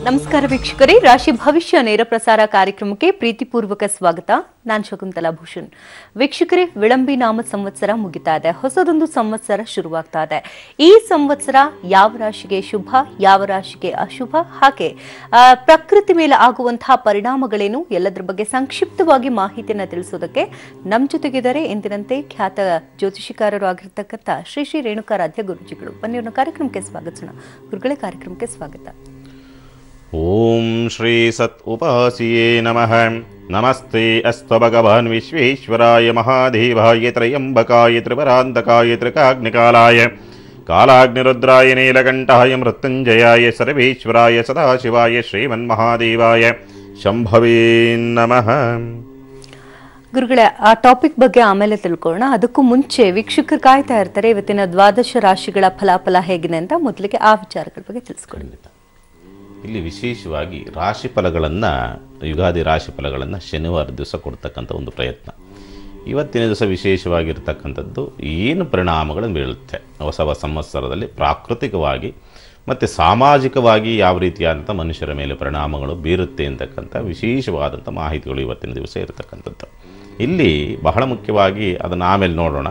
ನಮಸ್ಕಾರ ವೀಕ್ಷಕರೇ, ರಾಶಿ ಭವಿಷ್ಯ ನೇರ ಪ್ರಸಾರ ಕಾರ್ಯಕ್ರಮಕ್ಕೆ ಪ್ರೀತಿಪೂರ್ವಕ ಸ್ವಾಗತ. ನಾನು ಶಕುಂತಲಾ ಭೂಷಣ್. ವೀಕ್ಷಕರೇ, ವಿಳಂಬಿ ನಾಮ ಸಂವತ್ಸರ ಮುಗಿತಾ ಇದೆ, ಹೊಸದೊಂದು ಸಂವತ್ಸರ ಶುರುವಾಗ್ತಾ ಇದೆ. ಈ ಸಂವತ್ಸರ ಯಾವ ರಾಶಿಗೆ ಶುಭ, ಯಾವ ರಾಶಿಗೆ ಅಶುಭ, ಹಾಗೆ ಪ್ರಕೃತಿ ಮೇಲೆ ಆಗುವಂತಹ ಪರಿಣಾಮಗಳೇನು, ಎಲ್ಲದರ ಬಗ್ಗೆ ಸಂಕ್ಷಿಪ್ತವಾಗಿ ಮಾಹಿತಿಯನ್ನು ತಿಳಿಸೋದಕ್ಕೆ ನಮ್ಮ ಜೊತೆಗಿದ್ದಾರೆ ಎಂದಿನಂತೆ ಖ್ಯಾತ ಜ್ಯೋತಿಷಿಕಾರರು ಆಗಿರ್ತಕ್ಕಂಥ ಶ್ರೀ ಶ್ರೀ ರೇಣುಕಾರಾಧ್ಯ ಗುರುಜಿಗಳು. ಬನ್ನಿ ಕಾರ್ಯಕ್ರಮಕ್ಕೆ ಸ್ವಾಗತಿಸೋಣ. ಗುರುಗಳೇ, ಕಾರ್ಯಕ್ರಮಕ್ಕೆ ಸ್ವಾಗತ. ಓಂ ಶ್ರೀ ಸತ್ ಉಪಾಸಿಯೇ ನಮಃ. ನಮಸ್ತೆ ಅಸ್ತು ಭಗವಾನ್ ವಿಶ್ವೇಶ್ವರಾಯ ಮಹಾದೇವಾಯ ತ್ರಯಂಬಕಾಯ ತ್ರಿಪರಾಂತಕಾಯ ತ್ರಿಕಾಗ್ನಿಕಾಲಾಯ ಕಾಲಾಗ್ನಿರುದ್ರಾಯ ನೀಲಕಂಠಾಯ ಮೃತ್ಯುಂಜಯಾಯ ಸರ್ವೇಶ್ವರಾಯ ಸದಾಶಿವಾಯ ಶ್ರೀಮನ್ಮಹಾದೇವಾಯ ಶಂಭವೇ ನಮಃ. ಗುರುಗಳೇ, ಆ ಟಾಪಿಕ್ ಬಗ್ಗೆ ಆಮೇಲೆ ತಿಳ್ಕೊಳ್ಳೋಣ. ಅದಕ್ಕೂ ಮುಂಚೆ ವೀಕ್ಷಕರು ಕಾಯ್ತಾ ಇರ್ತಾರೆ ಇವತ್ತಿನ ದ್ವಾದಶ ರಾಶಿಗಳ ಫಲಾಫಲ ಹೇಗಿದೆ ಅಂತ. ಮೊದಲಿಗೆ ಆ ವಿಚಾರಗಳ ಬಗ್ಗೆ ತಿಳಿಸ್ಕೊಳ್ಳಿ. ಇಲ್ಲಿ ವಿಶೇಷವಾಗಿ ರಾಶಿ ಫಲಗಳನ್ನು, ಯುಗಾದಿ ರಾಶಿ ಫಲಗಳನ್ನು ಶನಿವಾರ ದಿವಸ ಕೊಡ್ತಕ್ಕಂಥ ಒಂದು ಪ್ರಯತ್ನ. ಇವತ್ತಿನ ದಿವಸ ವಿಶೇಷವಾಗಿರ್ತಕ್ಕಂಥದ್ದು ಏನು ಪರಿಣಾಮಗಳನ್ನು ಬೀಳುತ್ತೆ ಹೊಸ ಸಂವತ್ಸರದಲ್ಲಿ ಪ್ರಾಕೃತಿಕವಾಗಿ ಮತ್ತು ಸಾಮಾಜಿಕವಾಗಿ ಯಾವ ರೀತಿಯಾದಂಥ ಮನುಷ್ಯರ ಮೇಲೆ ಪರಿಣಾಮಗಳು ಬೀರುತ್ತೆ ಅಂತಕ್ಕಂಥ ವಿಶೇಷವಾದಂಥ ಮಾಹಿತಿಗಳು ಇವತ್ತಿನ ದಿವಸ ಇರತಕ್ಕಂಥದ್ದು. ಇಲ್ಲಿ ಬಹಳ ಮುಖ್ಯವಾಗಿ ಅದನ್ನು ಆಮೇಲೆ ನೋಡೋಣ.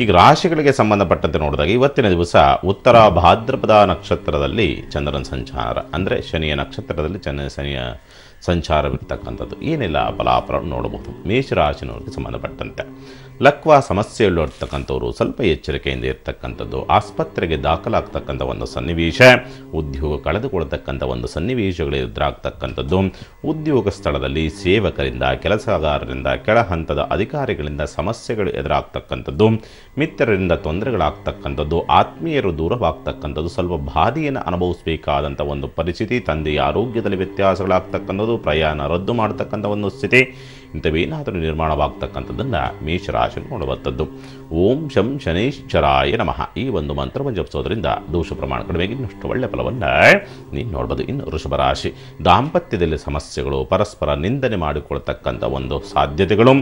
ಈಗ ರಾಶಿಗಳಿಗೆ ಸಂಬಂಧಪಟ್ಟಂತೆ ನೋಡಿದಾಗ ಇವತ್ತಿನ ದಿವಸ ಉತ್ತರ ಭಾದ್ರಪದ ನಕ್ಷತ್ರದಲ್ಲಿ ಚಂದ್ರನ ಸಂಚಾರ, ಅಂದರೆ ಶನಿಯ ನಕ್ಷತ್ರದಲ್ಲಿ ಶನಿಯ ಸಂಚಾರವಿರ್ತಕ್ಕಂಥದ್ದು. ಏನೆಲ್ಲ ಫಲಾಫಲ ನೋಡಬಹುದು. ಮೇಷರಾಶಿನವ್ರಿಗೆ ಸಂಬಂಧಪಟ್ಟಂತೆ ಲಕ್ವ ಸಮಸ್ಯೆಗಳಿರ್ತಕ್ಕಂಥವ್ರು ಸ್ವಲ್ಪ ಎಚ್ಚರಿಕೆಯಿಂದ ಇರ್ತಕ್ಕಂಥದ್ದು, ಆಸ್ಪತ್ರೆಗೆ ದಾಖಲಾಗ್ತಕ್ಕಂಥ ಒಂದು ಸನ್ನಿವೇಶ, ಉದ್ಯೋಗ ಕಳೆದುಕೊಳ್ತಕ್ಕಂಥ ಒಂದು ಸನ್ನಿವೇಶಗಳು ಎದುರಾಗ್ತಕ್ಕಂಥದ್ದು, ಉದ್ಯೋಗ ಸ್ಥಳದಲ್ಲಿ ಸೇವಕರಿಂದ, ಕೆಲಸಗಾರರಿಂದ, ಕೆಳ ಹಂತದ ಅಧಿಕಾರಿಗಳಿಂದ ಸಮಸ್ಯೆಗಳು ಎದುರಾಗ್ತಕ್ಕಂಥದ್ದು, ಮಿತ್ರರಿಂದ ತೊಂದರೆಗಳಾಗ್ತಕ್ಕಂಥದ್ದು, ಆತ್ಮೀಯರು ದೂರವಾಗ್ತಕ್ಕಂಥದ್ದು, ಸ್ವಲ್ಪ ಬಾಧೆಯನ್ನು ಅನುಭವಿಸಬೇಕಾದಂಥ ಒಂದು ಪರಿಸ್ಥಿತಿ, ತಂದೆಯ ಆರೋಗ್ಯದಲ್ಲಿ ವ್ಯತ್ಯಾಸಗಳಾಗ್ತಕ್ಕಂಥದ್ದು, ಪ್ರಯಾಣ ರದ್ದು ಮಾಡ್ತಕ್ಕಂಥ ಒಂದು ಸ್ಥಿತಿ, ಇಂಥವೇನಾದರೂ ನಿರ್ಮಾಣವಾಗ್ತಕ್ಕಂಥದ್ದನ್ನು ಮೇಷರಾಶಿ ನೋಡುವಂಥದ್ದು. ಓಂ ಶಂ ಶನೈಶ್ಚರಾಯ ನಮಃ ಈ ಒಂದು ಮಂತ್ರವನ್ನು ಜಪಿಸೋದ್ರಿಂದ ದೋಷ ಪ್ರಮಾಣ ಕಡಿಮೆಗೆ ಇನ್ನಷ್ಟು ಒಳ್ಳೆಯ ಫಲವನ್ನು ನೀವು ನೋಡ್ಬೋದು. ಇನ್ನು ವೃಷಭ ರಾಶಿ, ದಾಂಪತ್ಯದಲ್ಲಿ ಸಮಸ್ಯೆಗಳು, ಪರಸ್ಪರ ನಿಂದನೆ ಮಾಡಿಕೊಳ್ತಕ್ಕಂಥ ಒಂದು ಸಾಧ್ಯತೆಗಳು,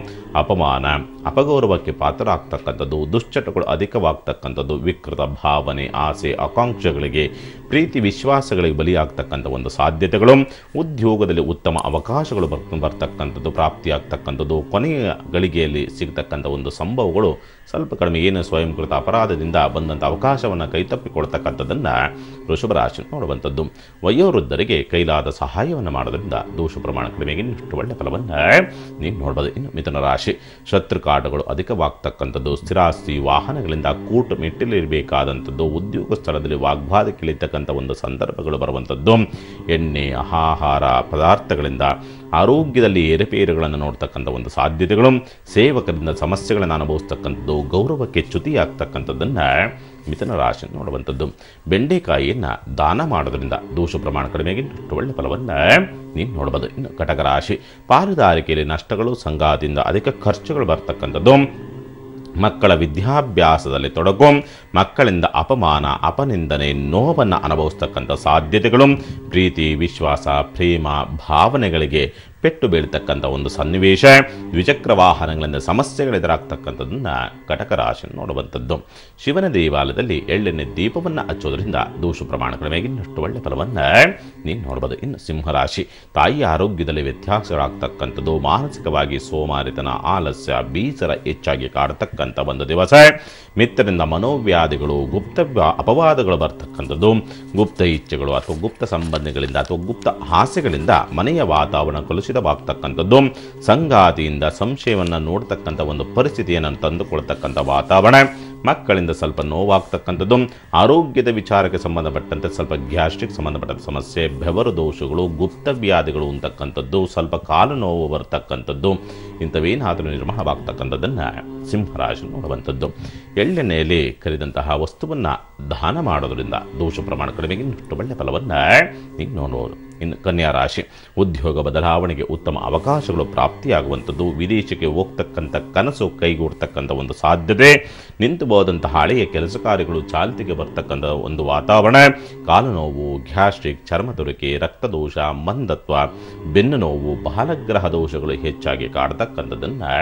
ಅಪಮಾನ ಅಪಗೌರವಕ್ಕೆ ಪಾತ್ರರಾಗ್ತಕ್ಕಂಥದ್ದು, ದುಶ್ಚಟಗಳು ಅಧಿಕವಾಗ್ತಕ್ಕಂಥದ್ದು, ವಿಕೃತ ಭಾವನೆ, ಆಸೆ ಆಕಾಂಕ್ಷೆಗಳಿಗೆ, ಪ್ರೀತಿ ವಿಶ್ವಾಸಗಳಿಗೆ ಬಲಿಯಾಗ್ತಕ್ಕಂಥ ಒಂದು ಸಾಧ್ಯತೆಗಳು, ಉದ್ಯೋಗದಲ್ಲಿ ಉತ್ತಮ ಅವಕಾಶಗಳು ಬರ್ತಕ್ಕಂಥದ್ದು, ಪ್ರಾಪ್ತಿಯಾಗ್ತಕ್ಕಂಥದ್ದು, ಕೊನೆಯ ಗಳಿಗೆಯಲ್ಲಿ ಸಿಗ್ತಕ್ಕಂಥ ಒಂದು ಸಂಭವಗಳು ಸ್ವಲ್ಪ ಕಡಿಮೆ. ಏನು ಸ್ವಯಂಕೃತ ಅಪರಾಧದಿಂದ ಬಂದಂಥ ಅವಕಾಶವನ್ನು ಕೈತಪ್ಪಿಕೊಳ್ತಕ್ಕಂಥದ್ದನ್ನು ವೃಷಭ ರಾಶಿ ನೋಡುವಂಥದ್ದು. ವಯೋವೃದ್ಧರಿಗೆ ಕೈಲಾದ ಸಹಾಯವನ್ನು ಮಾಡೋದ್ರಿಂದ ದೋಷ ಪ್ರಮಾಣ ಕಡಿಮೆಗೆ ಇಷ್ಟು ಒಳ್ಳೆಯ ಫಲವನ್ನು ನೀವು ನೋಡ್ಬೋದು. ಇನ್ನು ಮಿಥುನ ರಾಶಿ, ಶತ್ರುಕಾಟಗಳು ಅಧಿಕವಾಗ್ತಕ್ಕಂಥದ್ದು, ಸ್ಥಿರಾಸ್ತಿ ವಾಹನಗಳಿಂದ ಕೂಟು ಮೆಟ್ಟಿಲಿರಬೇಕಾದಂಥದ್ದು, ಉದ್ಯೋಗ ಸ್ಥಳದಲ್ಲಿ ವಾಗ್ವಾದ ಕೇಳಿತಕ್ಕಂಥ ಒಂದು ಸಂದರ್ಭಗಳು ಬರುವಂಥದ್ದು, ಎಣ್ಣೆ ಆಹಾರ ಪದಾರ್ಥಗಳಿಂದ ಆರೋಗ್ಯದಲ್ಲಿ ಏರುಪೇರುಗಳನ್ನು ನೋಡ್ತಕ್ಕಂಥ ಒಂದು ಸಾಧ್ಯತೆಗಳು, ಸೇವಕರಿಂದ ಸಮಸ್ಯೆಗಳನ್ನು ಅನುಭವಿಸ್ತಕ್ಕಂಥದ್ದು, ಗೌರವಕ್ಕೆ ಚ್ಯುತಿಯಾಗ್ತಕ್ಕಂಥದ್ದನ್ನು ಮಿಥುನ ರಾಶಿ ನೋಡುವಂಥದ್ದು. ಬೆಂಡೆಕಾಯಿಯನ್ನು ದಾನ ಮಾಡೋದ್ರಿಂದ ದೋಷ ಪ್ರಮಾಣ ಕಡಿಮೆಗೆ ಇಷ್ಟು ಒಳ್ಳೆಯ ಫಲವನ್ನು ನೀವು ನೋಡ್ಬೋದು. ಇನ್ನು ಕಟಕ ರಾಶಿ, ಪಾಲುದಾರಿಕೆಯಲ್ಲಿ ನಷ್ಟಗಳು, ಸಂಗಾತಿಯಿಂದ ಅಧಿಕ ಖರ್ಚುಗಳು ಬರ್ತಕ್ಕಂಥದ್ದು, ಮಕ್ಕಳ ವಿದ್ಯಾಭ್ಯಾಸದಲ್ಲಿ ತೊಡಗು, ಮಕ್ಕಳಿಂದ ಅಪಮಾನ ಅಪನಿಂದನೆ ನೋವನ್ನು ಅನುಭವಿಸ್ತಕ್ಕಂಥ ಸಾಧ್ಯತೆಗಳು, ಪ್ರೀತಿ ವಿಶ್ವಾಸ ಪ್ರೇಮ ಭಾವನೆಗಳಿಗೆ ಪೆಟ್ಟು ಬೀಳ್ತಕ್ಕಂಥ ಒಂದು ಸನ್ನಿವೇಶ, ದ್ವಿಚಕ್ರ ವಾಹನಗಳಿಂದ ಸಮಸ್ಯೆಗಳು ಎದುರಾಗ್ತಕ್ಕಂಥದ್ದನ್ನು ಕಟಕ ರಾಶಿ ನೋಡುವಂಥದ್ದು. ಶಿವನ ದೇವಾಲಯದಲ್ಲಿ ಎಳ್ಳೆಣ್ಣೆ ದೀಪವನ್ನು ಹಚ್ಚೋದ್ರಿಂದ ದೋಷ ಪ್ರಮಾಣ ಕಡಿಮೆಗೆ ಇನ್ನಷ್ಟು ಒಳ್ಳೆಯ ಫಲವನ್ನು ನೀವು ನೋಡ್ಬೋದು. ಇನ್ನು ಸಿಂಹರಾಶಿ, ತಾಯಿಯ ಆರೋಗ್ಯದಲ್ಲಿ ವ್ಯತ್ಯಾಸಗಳಾಗ್ತಕ್ಕಂಥದ್ದು, ಮಾನಸಿಕವಾಗಿ ಸೋಮಾರಿತನ, ಆಲಸ್ಯ, ಬೇಸರ ಹೆಚ್ಚಾಗಿ ಕಾಡ್ತಕ್ಕಂಥ ಒಂದು ದಿವಸ, ಮಿತ್ರರಿಂದ ಮನೋವ್ಯಾಧಿಗಳು, ಗುಪ್ತ ಅಪವಾದಗಳು ಬರ್ತಕ್ಕಂಥದ್ದು, ಗುಪ್ತ ಇಚ್ಛೆಗಳು ಅಥವಾ ಗುಪ್ತ ಸಂಬಂಧಗಳಿಂದ ಅಥವಾ ಗುಪ್ತ ಆಸೆಗಳಿಂದ ಮನೆಯ ವಾತಾವರಣ ಕಲುಷಿತವಾಗ್ತಕ್ಕಂಥದ್ದು, ಸಂಗಾತಿಯಿಂದ ಸಂಶಯವನ್ನು ನೋಡ್ತಕ್ಕಂಥ ಒಂದು ಪರಿಸ್ಥಿತಿಯನ್ನು ತಂದುಕೊಳ್ತಕ್ಕಂಥ ವಾತಾವರಣ, ಮಕ್ಕಳಿಂದ ಸ್ವಲ್ಪ ನೋವಾಗ್ತಕ್ಕಂಥದ್ದು, ಆರೋಗ್ಯದ ವಿಚಾರಕ್ಕೆ ಸಂಬಂಧಪಟ್ಟಂತೆ ಸ್ವಲ್ಪ ಗ್ಯಾಸ್ಟ್ರಿಕ್ ಸಂಬಂಧಪಟ್ಟಂಥ ಸಮಸ್ಯೆ, ಬೆವರು ದೋಷಗಳು, ಗುಪ್ತ ವ್ಯಾಧಿಗಳು ಅಂತಕ್ಕಂಥದ್ದು, ಸ್ವಲ್ಪ ಕಾಲು ನೋವು ಬರ್ತಕ್ಕಂಥದ್ದು, ಇಂಥವೇನಾದರೂ ನಿರ್ಮಾಣವಾಗ್ತಕ್ಕಂಥದ್ದನ್ನು ಸಿಂಹರಾಶಿ ನೋಡುವಂಥದ್ದು. ಎಳ್ಳೆಣ್ಣೆಯಲ್ಲಿ ಕರಿದಂತಹ ವಸ್ತುವನ್ನು ದಾನ ಮಾಡೋದ್ರಿಂದ ದೋಷ ಪ್ರಮಾಣ ಕಡಿಮೆಗೆ ಇಷ್ಟು ಒಳ್ಳೆಯ ಫಲವನ್ನು ನೀವು ನೋಡ್ಬೋದು. ಇನ್ನು ಕನ್ಯಾ ರಾಶಿ, ಉದ್ಯೋಗ ಬದಲಾವಣೆಗೆ ಉತ್ತಮ ಅವಕಾಶಗಳು ಪ್ರಾಪ್ತಿಯಾಗುವಂಥದ್ದು, ವಿದೇಶಕ್ಕೆ ಹೋಗ್ತಕ್ಕಂಥ ಕನಸು ಕೈಗೂಡ್ತಕ್ಕಂಥ ಒಂದು ಸಾಧ್ಯತೆ, ನಿಂತು ಹೋದಂತಹ ಹಳೆಯ ಕೆಲಸ ಕಾರ್ಯಗಳು ಚಾಲ್ತಿಗೆ ಬರ್ತಕ್ಕಂಥ ಒಂದು ವಾತಾವರಣ, ಕಾಲು ನೋವು, ಗ್ಯಾಸ್ಟ್ರಿಕ್, ಚರ್ಮದುರಿಕೆ, ರಕ್ತದೋಷ, ಮಂದತ್ವ, ಬೆನ್ನು ನೋವು, ಬಾಲಗ್ರಹ ದೋಷಗಳು ಹೆಚ್ಚಾಗಿ ಕಾಡ್ತಕ್ಕಂಥದ್ದನ್ನು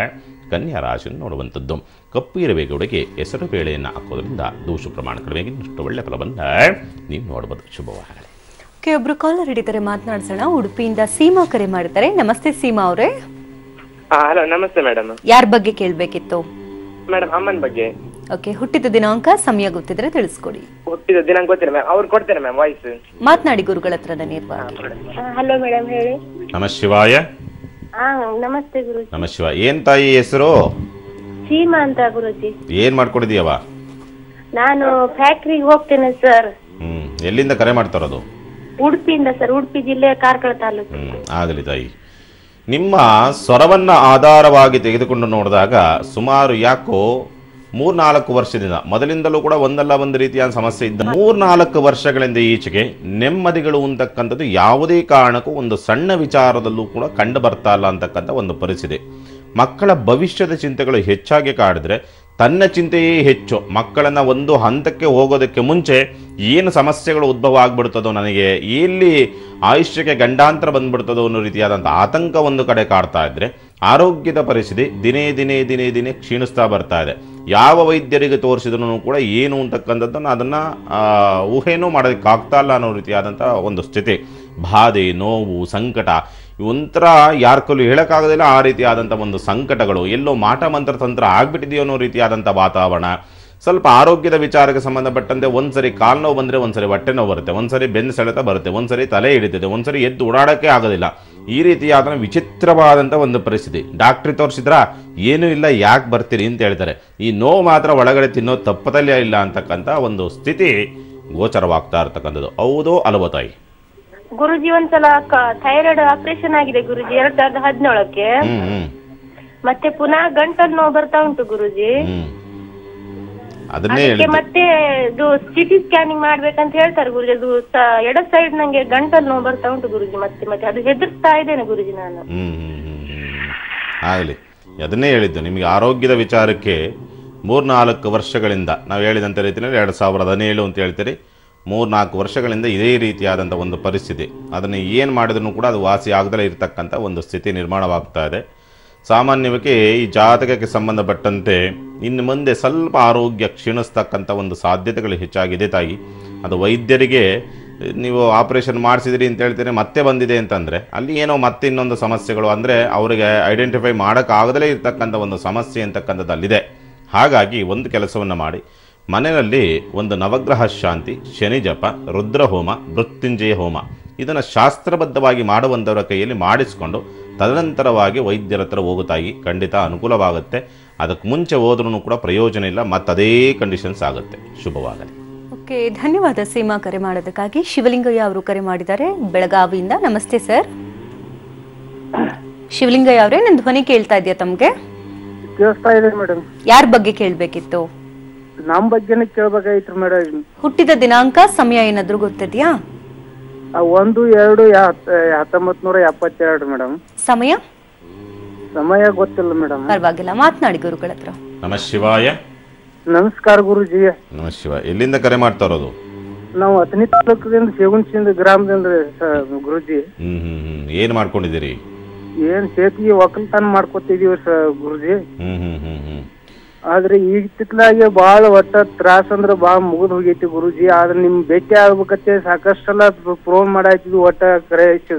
ಕನ್ಯಾ ರಾಶಿ ನೋಡುವಂಥದ್ದು. ಕಪ್ಪು ಇರಬೇಕುಡೆಗೆ ಹೆಸರು ಬೇಳೆಯನ್ನು ಹಾಕೋದ್ರಿಂದ ದೋಷ ಪ್ರಮಾಣ ಕಡಿಮೆಗೆ ಇಷ್ಟು ಒಳ್ಳೆಯ ಫಲವನ್ನು ನೀವು ನೋಡಬಹುದು. ಶುಭವಾಗಲಿ. ಒಬ್ರು ಕಾಲರ್ ಹಿಡಿತಾರೆ, ಮಾತನಾಡ್ಸೋಣ. ಉಡುಪಿಯಿಂದ ಸೀಮಾ ಕರೆ ಮಾಡಿದ್ದಾರೆ. ನಮಸ್ತೆ ಸೀಮಾ ಅವರೇ. ಹಲೋ, ನಮಸ್ತೆ ಮೇಡಮ್. ಯಾರ ಬಗ್ಗೆ ಕೇಳಬೇಕಿತ್ತು? ಮೇಡಮ್, ಅಮ್ಮನ ಬಗ್ಗೆ. ಓಕೆ, ಹುಟ್ಟಿದ ದಿನಾಂಕ ಸಮಯ ಗೊತ್ತಿದ್ರೆ ತಿಳಿಸ್ಕೊಡಿ. ಹುಟ್ಟಿದ ದಿನಾಂಕ ಗೊತ್ತಿಲ್ಲ ಮ್ಯಾಮ್, ಅವ್ರು ಕೊಡ್ತಾರೆ ಮ್ಯಾಮ್ ವಾಯ್ಸ್. ಮಾತನಾಡಿ ಗುರುಗಳ ಹತ್ರನೇ ನೇರವಾಗಿ. ಹಲೋ ಮೇಡಮ್, ಹೇಳಿ. ನಮ ಶಿವಾಯ. ನಮಸ್ತೆ ಗುರುಜಿ. ನಮ ಶಿವಾಯ. ಏನ್ ತಾಯಿ ಹೆಸರು? ಸೀಮಾ ಅಂತ ಗುರುಜಿ. ಏನ್ ಮಾಡ್ಕೊಂಡಿದೀಯವ? ನಾನು ಫ್ಯಾಕ್ಟ್ರಿಗೆ ಹೋಗ್ತೇನೆ ಸರ್. ಎಲ್ಲಿಂದ ಕರೆ ಮಾಡ್ತಾರದು? ಉಡುಪಿಯಿಂದ ಸರ್, ಉಡುಪಿ ಜಿಲ್ಲೆ ಕಾರ್ಕಳ ತಾಲೂಕು. ಆಗಲಿ ತಾಯಿ. ನಿಮ್ಮ ಸ್ವರವನ್ನ ಆಧಾರವಾಗಿ ತೆಗೆದುಕೊಂಡು ನೋಡಿದಾಗ ಸುಮಾರು ಯಾಕೋ 3-4 ವರ್ಷದಿಂದ, ಮೊದಲಿಂದಲೂ ಕೂಡ ಒಂದಲ್ಲ ಒಂದು ರೀತಿಯ ಸಮಸ್ಯೆ ಇದ್ದ 3-4 ವರ್ಷಗಳಿಂದ ಈಚೆಗೆ ನೆಮ್ಮದಿಗಳು ಅಂತಕ್ಕಂಥದ್ದು ಯಾವುದೇ ಕಾರಣಕ್ಕೂ ಒಂದು ಸಣ್ಣ ವಿಚಾರದಲ್ಲೂ ಕೂಡ ಕಂಡು ಬರ್ತಾ ಇಲ್ಲ ಅಂತಕ್ಕಂಥ ಒಂದು ಪರಿಸ್ಥಿತಿ. ಮಕ್ಕಳ ಭವಿಷ್ಯದ ಚಿಂತೆಗಳು ಹೆಚ್ಚಾಗಿ ಕಾಡಿದ್ರೆ ತನ್ನ ಚಿಂತೆಯೇ ಹೆಚ್ಚು. ಮಕ್ಕಳನ್ನ ಒಂದು ಹಂತಕ್ಕೆ ಹೋಗೋದಕ್ಕೆ ಮುಂಚೆ ಏನು ಸಮಸ್ಯೆಗಳು ಉದ್ಭವ ಆಗ್ಬಿಡ್ತದೋ, ನನಗೆ ಎಲ್ಲಿ ಆಯುಷ್ಯಕ್ಕೆ ಗಂಡಾಂತರ ಬಂದ್ಬಿಡ್ತದೋ ಅನ್ನೋ ರೀತಿಯಾದಂಥ ಆತಂಕ ಒಂದು ಕಡೆ ಕಾಡ್ತಾ ಇದ್ರೆ, ಆರೋಗ್ಯದ ಪರಿಸ್ಥಿತಿ ದಿನೇ ದಿನೇ ದಿನೇ ದಿನೇ ಕ್ಷೀಣಿಸ್ತಾ ಬರ್ತಾ ಇದೆ. ಯಾವ ವೈದ್ಯರಿಗೆ ತೋರಿಸಿದ್ರು ಕೂಡ ಏನು ಅಂತಕ್ಕಂಥದ್ದನ್ನು ಅದನ್ನು ಊಹೆನೂ ಮಾಡೋದಕ್ಕಾಗ್ತಾ ಇಲ್ಲ ಅನ್ನೋ ರೀತಿಯಾದಂಥ ಒಂದು ಸ್ಥಿತಿ. ಬಾಧೆ, ನೋವು, ಸಂಕಟ ಒಂಥರ ಯಾರ ಕೈಲೂ ಹೇಳೋಕ್ಕಾಗೋದಿಲ್ಲ. ಆ ರೀತಿಯಾದಂಥ ಒಂದು ಸಂಕಟಗಳು ಎಲ್ಲೋ ಮಾಟ ಮಂತ್ರ ತಂತ್ರ ಆಗ್ಬಿಟ್ಟಿದೆಯೋ ಅನ್ನೋ ರೀತಿಯಾದಂಥ ವಾತಾವರಣ. ಸ್ವಲ್ಪ ಆರೋಗ್ಯದ ವಿಚಾರಕ್ಕೆ ಸಂಬಂಧಪಟ್ಟಂತೆ ಒಂದ್ಸರಿ ಕಾಲು ನೋವು ಬಂದರೆ, ಒಂದ್ಸರಿ ಹೊಟ್ಟೆ ನೋವು ಬರುತ್ತೆ, ಒಂದ್ಸರಿ ಬೆನ್ನು ಸೆಳೆತ ಬರುತ್ತೆ, ಒಂದ್ಸರಿ ತಲೆ ಹಿಡಿತದೆ, ಒಂದ್ಸರಿ ಎದ್ದು ಓಡಾಡೋಕ್ಕೆ ಆಗೋದಿಲ್ಲ. ಈ ರೀತಿಯಾದ ವಿಚಿತ್ರವಾದಂಥ ಒಂದು ಪರಿಸ್ಥಿತಿ. ಡಾಕ್ಟ್ರಿ ತೋರಿಸಿದ್ರ ಏನೂ ಇಲ್ಲ, ಯಾಕೆ ಬರ್ತೀರಿ ಅಂತ ಹೇಳ್ತಾರೆ. ಈ ನೋವು ಮಾತ್ರ ಒಳಗಡೆ ತಿನ್ನೋ ತಪ್ಪದಲ್ಲೇ ಇಲ್ಲ ಅಂತಕ್ಕಂಥ ಒಂದು ಸ್ಥಿತಿ ಗೋಚರವಾಗ್ತಾ ಇರ್ತಕ್ಕಂಥದ್ದು. ಹೌದೋ ಅಲ್ವೋ ತಾಯಿ? ಗುರುಜಿ, ಒಂದ್ಸಲ ಥೈರಾಯ್ಡ್ ಆಪರೇಷನ್ ಆಗಿದೆ ಗುರುಜಿ 2017ಕ್ಕೆ. ಮತ್ತೆ ಪುನಃ ಗಂಟಲು ನೋವು ಬರ್ತಾ ಉಂಟು ಗುರುಜಿ. ಅದಕ್ಕೆ ಮತ್ತೆ ಇದು ಸಿಟಿ ಸ್ಕ್ಯಾನಿಂಗ್ ಮಾಡ್ಬೇಕಂತ ಹೇಳ್ತಾರೆ ಗುರುಜಿ. ಅದು ಎಡ ಸೈಡ್ ನಂಗೆ ಗಂಟಲು ನೋವು ಬರ್ತಾ ಉಂಟು ಗುರುಜಿ. ಮತ್ತೆ ಮತ್ತೆ ಅದು ಹೆದರ್ಸ್ತಾ ಇದ್ದೇನೆ ಗುರುಜಿ ನಾನು. ಆಗಲಿ, ಅದನ್ನೇ ಹೇಳಿದ್ದು ನಿಮಗೆ. ಆರೋಗ್ಯದ ವಿಚಾರಕ್ಕೆ 3-4 ವರ್ಷಗಳಿಂದ ನಾವು ಹೇಳಿದಂಥ ರೀತಿಯಲ್ಲಿ 2017 ಅಂತ ಹೇಳ್ತೀರಿ, 3-4 ವರ್ಷಗಳಿಂದ ಇದೇ ರೀತಿಯಾದಂಥ ಒಂದು ಪರಿಸ್ಥಿತಿ. ಅದನ್ನು ಏನು ಮಾಡಿದ್ರೂ ಕೂಡ ಅದು ವಾಸಿ ಆಗದಲ್ಲೇ ಇರತಕ್ಕಂಥ ಒಂದು ಸ್ಥಿತಿ ನಿರ್ಮಾಣವಾಗ್ತಾ ಇದೆ. ಸಾಮಾನ್ಯವಾಗಿ ಈ ಜಾತಕಕ್ಕೆ ಸಂಬಂಧಪಟ್ಟಂತೆ ಇನ್ನು ಮುಂದೆ ಸ್ವಲ್ಪ ಆರೋಗ್ಯ ಕ್ಷೀಣಿಸ್ತಕ್ಕಂಥ ಒಂದು ಸಾಧ್ಯತೆಗಳು ಹೆಚ್ಚಾಗಿದೆ ತಾಯಿ. ಅದು ವೈದ್ಯರಿಗೆ ನೀವು ಆಪರೇಷನ್ ಮಾಡಿಸಿದ್ರಿ ಅಂತ ಹೇಳ್ತೀರಿ, ಮತ್ತೆ ಬಂದಿದೆ ಅಂತಂದರೆ ಅಲ್ಲಿ ಏನೋ ಮತ್ತೆ ಇನ್ನೊಂದು ಸಮಸ್ಯೆಗಳು, ಅಂದರೆ ಅವರಿಗೆ ಐಡೆಂಟಿಫೈ ಮಾಡೋಕ್ಕಾಗದಲೇ ಇರ್ತಕ್ಕಂಥ ಒಂದು ಸಮಸ್ಯೆ ಅಂತಕ್ಕಂಥದ್ದು ಅಲ್ಲಿದೆ. ಹಾಗಾಗಿ ಒಂದು ಕೆಲಸವನ್ನು ಮಾಡಿ, ಮನೆಯಲ್ಲಿ ಒಂದು ನವಗ್ರಹ ಶಾಂತಿ, ಶನಿ ಜಪ, ರುದ್ರಹೋಮ, ಮೃತ್ಯುಂಜಯ ಹೋಮ ಇದನ್ನು ಶಾಸ್ತ್ರಬದ್ಧವಾಗಿ ಮಾಡುವಂಥವರ ಕೈಯಲ್ಲಿ ಮಾಡಿಸಿಕೊಂಡು ತದನಂತರವಾಗಿ ವೈದ್ಯರ ಹತ್ರ ಹೋಗುತ್ತಾಗಿ ಖಂಡಿತ ಅನುಕೂಲವಾಗುತ್ತೆ. ಅದಕ್ಕೆ ಮುಂಚೆ ಹೋದ್ರೂ ಕೂಡ ಪ್ರಯೋಜನ ಇಲ್ಲ, ಮತ್ತದೇ ಕಂಡೀಷನ್ಸ್ ಆಗುತ್ತೆ. ಶುಭವಾಗಲಿ. ಓಕೆ, ಧನ್ಯವಾದ ಸೀಮಾ ಕರೆ ಮಾಡೋದಕ್ಕಾಗಿ. ಶಿವಲಿಂಗಯ್ಯ ಅವರು ಕರೆ ಮಾಡಿದ್ದಾರೆ ಬೆಳಗಾವಿಯಿಂದ. ನಮಸ್ತೆ ಸರ್. ಶಿವಲಿಂಗಯ್ಯ ಅವರೇ, ನನ್ನ ಧ್ವನಿ ಕೇಳ್ತಾ ಇದೆಯಾ ತಮಗೆ? ಕೇಳಿಸ್ತಾ ಇದೆ ಮೇಡಮ್. ಯಾರ ಬಗ್ಗೆ ಕೇಳಬೇಕಿತ್ತು? ನಮ್ಮ ಬಗ್ಗೆನೇ ಕೇಳ್ಬೇಕಾಯ್ತು ಮೇಡಮ್. ಹುಟ್ಟಿದ ದಿನಾಂಕ ಸಮಯ ಏನಾದ್ರೂ ಗೊತ್ತಿದೆಯಾ? 1/2/1972 ಮೇಡಮ್. ಸಮಯ ಗೊತ್ತಿಲ್ಲ ಮೇಡಮ್. ಪರವಾಗಿಲ್ಲ, ಮಾತನಾಡಿ ಗುರುಗಳ ಹತ್ರ. ನಮ ಶಿವಾಯ. ನಮಸ್ಕಾರ ಗುರುಜಿ. ನಮ ಶಿವಾಯ. ಎಲ್ಲಿಂದ ಕರೆ ಮಾಡ್ತಾ ಇರೋದು? ನಾವು ಅಥಣಿ ತಾಲೂಕದಿಂದ ಶೇಗುಣಸಿಂದ ಗ್ರಾಮದಿಂದ ಗುರುಜಿ. ಏನ್ ಮಾಡ್ಕೊಂಡಿದ್ದೀರಿ? ಏನ್ ಸೇತಿಗೆ ಒಕ್ಕಲ್ತನ ಮಾಡ್ಕೊತಿದೀವಿ ಗುರುಜಿ. ಆದ್ರೆ ಈಗ ತಿತ್ಲಾಗೆ ಬಾಳ ಒಟ್ಟ ತ್ರಾಸ ಅಂದ್ರ ಬಾಳ ಮುಗಿದ್ ಹೋಗೈತಿ ಗುರುಜಿ. ಆದ್ರೆ ನಿಮ್ ಭೇಟಿ ಆಗ್ಬೇಕತ್ತೆ ಸಾಕಷ್ಟೆಲ್ಲ ಫೋನ್ ಮಾಡಾಯ್ತಿದ್ವಿ, ಒಟ್ಟ ಕರೆ